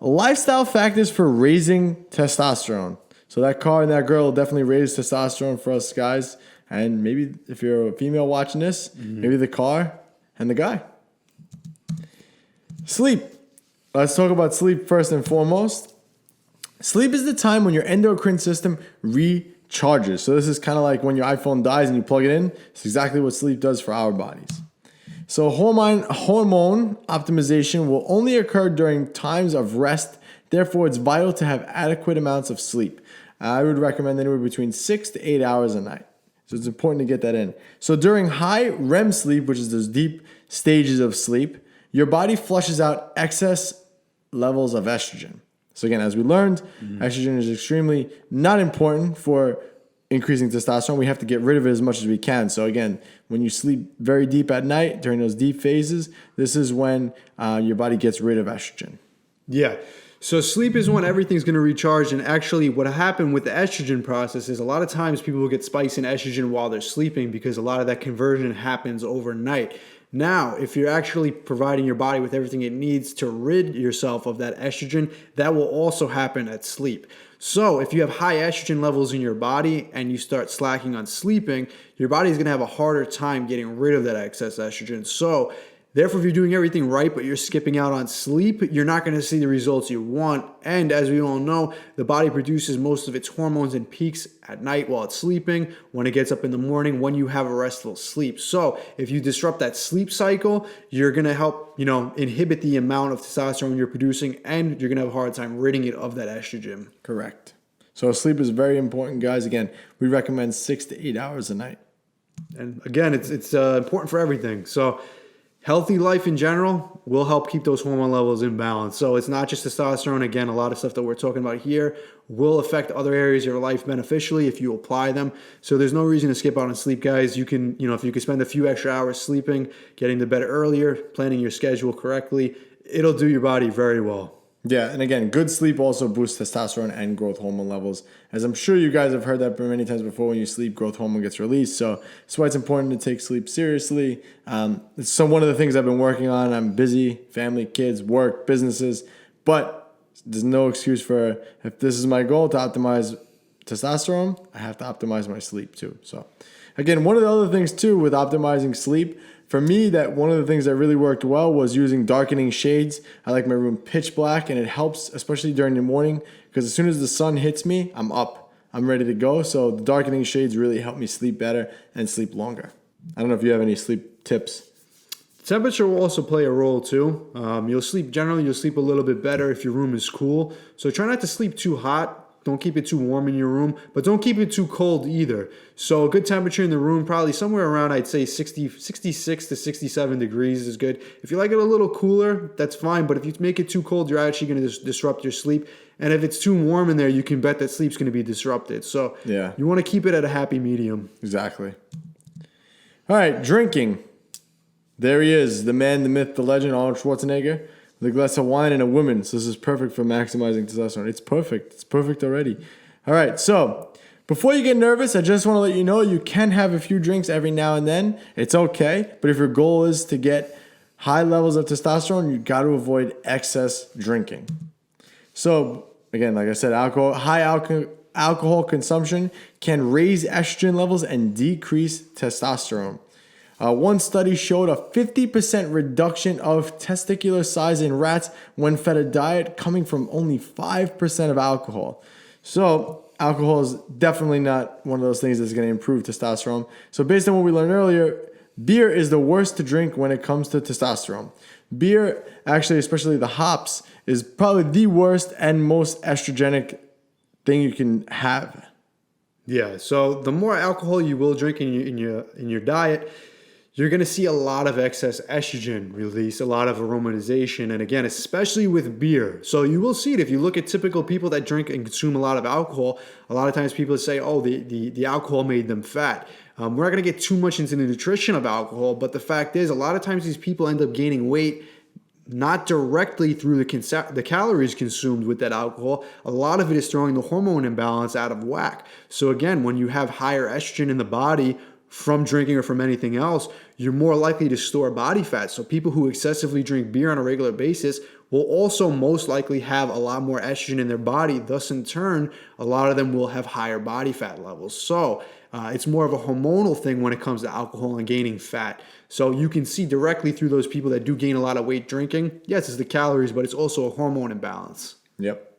lifestyle factors for raising testosterone. So that car and that girl will definitely raise testosterone for us guys. And maybe if you're a female watching this, maybe the car and the guy. Sleep. Let's talk about sleep first and foremost. Sleep is the time when your endocrine system recharges. So this is kind of like when your iPhone dies and you plug it in. It's exactly what sleep does for our bodies. So hormone optimization will only occur during times of rest. Therefore, it's vital to have adequate amounts of sleep. I would recommend anywhere between 6 to 8 hours a night. So it's important to get that in. So during high REM sleep, which is those deep stages of sleep, your body flushes out excess levels of estrogen. So again, as we learned, estrogen is extremely not important for increasing testosterone. We have to get rid of it as much as we can. So again, when you sleep very deep at night during those deep phases, this is when your body gets rid of estrogen. Yeah. So sleep is when everything's going to recharge. And actually what happened with the estrogen process is a lot of times people will get spikes in estrogen while they're sleeping because a lot of that conversion happens overnight. Now, if you're actually providing your body with everything it needs to rid yourself of that estrogen, that will also happen at sleep. So if you have high estrogen levels in your body and you start slacking on sleeping, your body is going to have a harder time getting rid of that excess estrogen. So therefore, if you're doing everything right, but you're skipping out on sleep, you're not going to see the results you want. And as we all know, the body produces most of its hormones and peaks at night while it's sleeping, when it gets up in the morning, when you have a restful sleep. So if you disrupt that sleep cycle, you're going to help, inhibit the amount of testosterone you're producing, and you're going to have a hard time ridding it of that estrogen. Correct. So sleep is very important, guys. Again, we recommend 6 to 8 hours a night. And again, it's important for everything. So healthy life in general will help keep those hormone levels in balance. So it's not just testosterone. Again, a lot of stuff that we're talking about here will affect other areas of your life beneficially if you apply them. So there's no reason to skip out on sleep, guys. You can, if you can spend a few extra hours sleeping, getting to bed earlier, planning your schedule correctly, it'll do your body very well. Yeah, and again, good sleep also boosts testosterone and growth hormone levels. As I'm sure you guys have heard that many times before, when you sleep, growth hormone gets released. So that's why it's important to take sleep seriously. So one of the things I've been working on, I'm busy, family, kids, work, businesses, but there's no excuse for, if this is my goal to optimize testosterone, I have to optimize my sleep too. So again, one of the other things too with optimizing sleep, for me, that one of the things that really worked well was using darkening shades. I like my room pitch black, and it helps, especially during the morning, because as soon as the sun hits me, I'm up. I'm ready to go. So the darkening shades really help me sleep better and sleep longer. I don't know if you have any sleep tips. Temperature will also play a role too. You'll sleep a little bit better if your room is cool. So try not to sleep too hot. Don't keep it too warm in your room, but don't keep it too cold either. So a good temperature in the room, probably somewhere around, I'd say 66 to 67 degrees is good. If you like it a little cooler, that's fine. But if you make it too cold, you're actually going to disrupt your sleep. And if it's too warm in there, you can bet that sleep's going to be disrupted. So yeah, you want to keep it at a happy medium. Exactly. All right, drinking. There he is, the man, the myth, the legend, Arnold Schwarzenegger. The glass of wine and a woman. So this is perfect for maximizing testosterone. It's perfect. It's perfect already. All right. So before you get nervous, I just want to let you know you can have a few drinks every now and then. It's okay. But if your goal is to get high levels of testosterone, you got to avoid excess drinking. So again, like I said, high alcohol consumption can raise estrogen levels and decrease testosterone. One study showed a 50% reduction of testicular size in rats when fed a diet coming from only 5% of alcohol. So alcohol is definitely not one of those things that's going to improve testosterone. So based on what we learned earlier, beer is the worst to drink when it comes to testosterone. Beer, actually, especially the hops, is probably the worst and most estrogenic thing you can have. Yeah, so the more alcohol you will drink in your diet, you're going to see a lot of excess estrogen release, a lot of aromatization, and again, especially with beer. So you will see it if you look at typical people that drink and consume a lot of alcohol. A lot of times people say, oh, the alcohol made them fat. We're not going to get too much into the nutrition of alcohol, but the fact is a lot of times these people end up gaining weight not directly through the calories consumed with that alcohol. A lot of it is throwing the hormone imbalance out of whack. So again, when you have higher estrogen in the body from drinking or from anything else, you're more likely to store body fat. So people who excessively drink beer on a regular basis will also most likely have a lot more estrogen in their body. Thus, in turn, a lot of them will have higher body fat levels. So it's more of a hormonal thing when it comes to alcohol and gaining fat. So you can see directly through those people that do gain a lot of weight drinking. Yes, it's the calories, but it's also a hormone imbalance. Yep.